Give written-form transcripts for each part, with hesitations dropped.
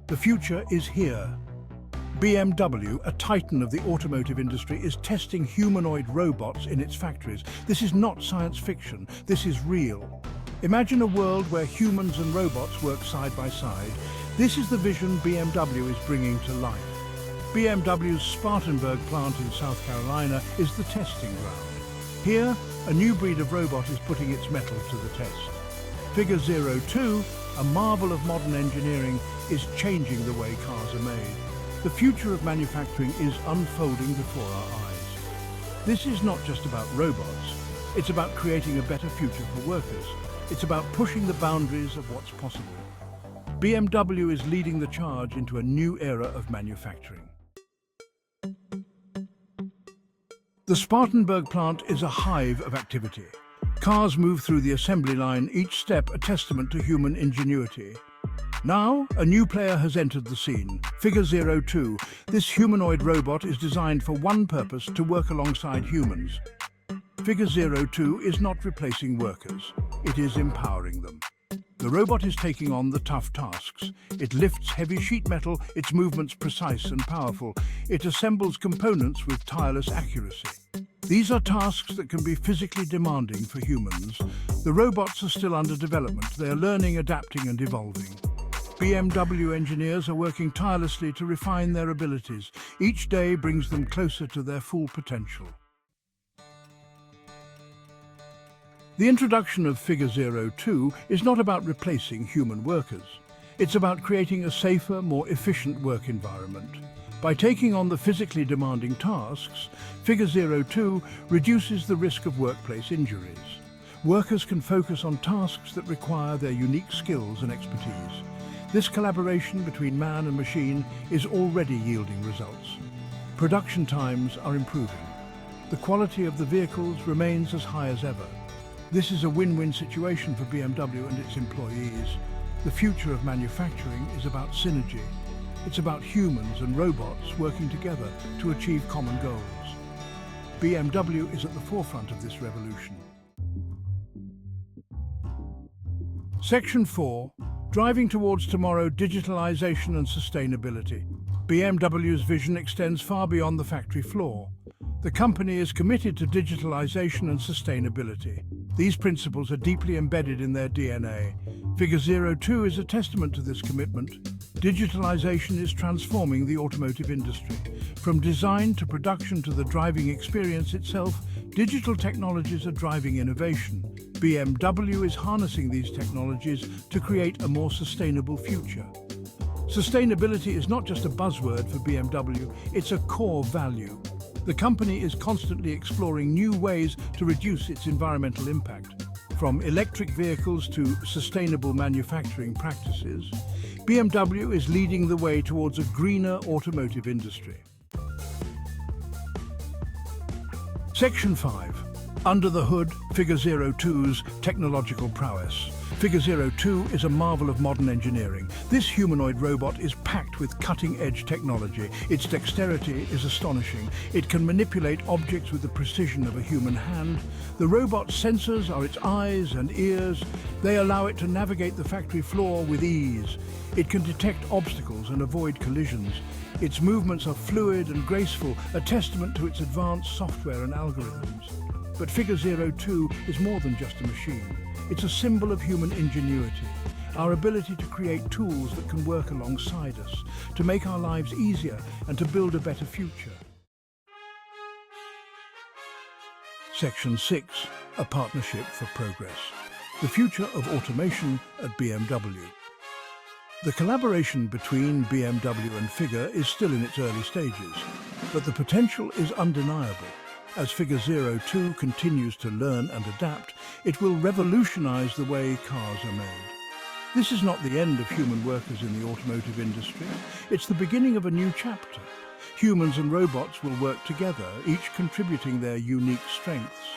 The future is here. BMW, a titan of the automotive industry, is testing humanoid robots in its factories. This is not science fiction, this is real. Imagine a world where humans and robots work side by side. This is the vision BMW is bringing to life. BMW's Spartanburg plant in South Carolina is the testing ground. Here, a new breed of robot is putting its mettle to the test. Figure 02, a marvel of modern engineering, is changing the way cars are made. The future of manufacturing is unfolding before our eyes. This is not just about robots. It's about creating a better future for workers. It's about pushing the boundaries of what's possible. BMW is leading the charge into a new era of manufacturing. The Spartanburg plant is a hive of activity. Cars move through the assembly line, each step a testament to human ingenuity. Now, a new player has entered the scene, Figure 02. This humanoid robot is designed for one purpose: to work alongside humans. Figure 02 is not replacing workers, it is empowering them. The robot is taking on the tough tasks. It lifts heavy sheet metal, its movements precise and powerful. It assembles components with tireless accuracy. These are tasks that can be physically demanding for humans. The robots are still under development. They are learning, adapting and evolving. BMW engineers are working tirelessly to refine their abilities. Each day brings them closer to their full potential. The introduction of Figure 02 is not about replacing human workers. It's about creating a safer, more efficient work environment. By taking on the physically demanding tasks, Figure 02 reduces the risk of workplace injuries. Workers can focus on tasks that require their unique skills and expertise. This collaboration between man and machine is already yielding results. Production times are improving. The quality of the vehicles remains as high as ever. This is a win-win situation for BMW and its employees. The future of manufacturing is about synergy. It's about humans and robots working together to achieve common goals. BMW is at the forefront of this revolution. Section 4. Driving towards tomorrow: digitalization and sustainability. BMW's vision extends far beyond the factory floor. The company is committed to digitalization and sustainability. These principles are deeply embedded in their DNA. Figure 02 is a testament to this commitment. Digitalization is transforming the automotive industry. From design to production to the driving experience itself, digital technologies are driving innovation. BMW is harnessing these technologies to create a more sustainable future. Sustainability is not just a buzzword for BMW, it's a core value. The company is constantly exploring new ways to reduce its environmental impact. From electric vehicles to sustainable manufacturing practices, BMW is leading the way towards a greener automotive industry. Section 5. Under the hood, Figure 02's technological prowess. Figure 02 is a marvel of modern engineering. This humanoid robot is packed with cutting-edge technology. Its dexterity is astonishing. It can manipulate objects with the precision of a human hand. The robot's sensors are its eyes and ears. They allow it to navigate the factory floor with ease. It can detect obstacles and avoid collisions. Its movements are fluid and graceful, a testament to its advanced software and algorithms. But Figure 02 is more than just a machine. It's a symbol of human ingenuity, our ability to create tools that can work alongside us, to make our lives easier and to build a better future. Section 6. A partnership for progress. The future of automation at BMW. The collaboration between BMW and Figure is still in its early stages, but the potential is undeniable. As Figure 02 continues to learn and adapt, it will revolutionize the way cars are made. This is not the end of human workers in the automotive industry. It's the beginning of a new chapter. Humans and robots will work together, each contributing their unique strengths.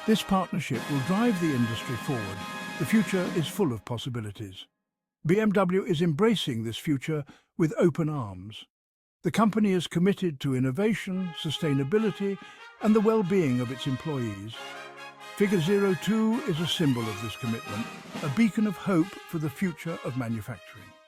This partnership will drive the industry forward. The future is full of possibilities. BMW is embracing this future with open arms. The company is committed to innovation, sustainability, and the well-being of its employees. Figure 02 is a symbol of this commitment, a beacon of hope for the future of manufacturing.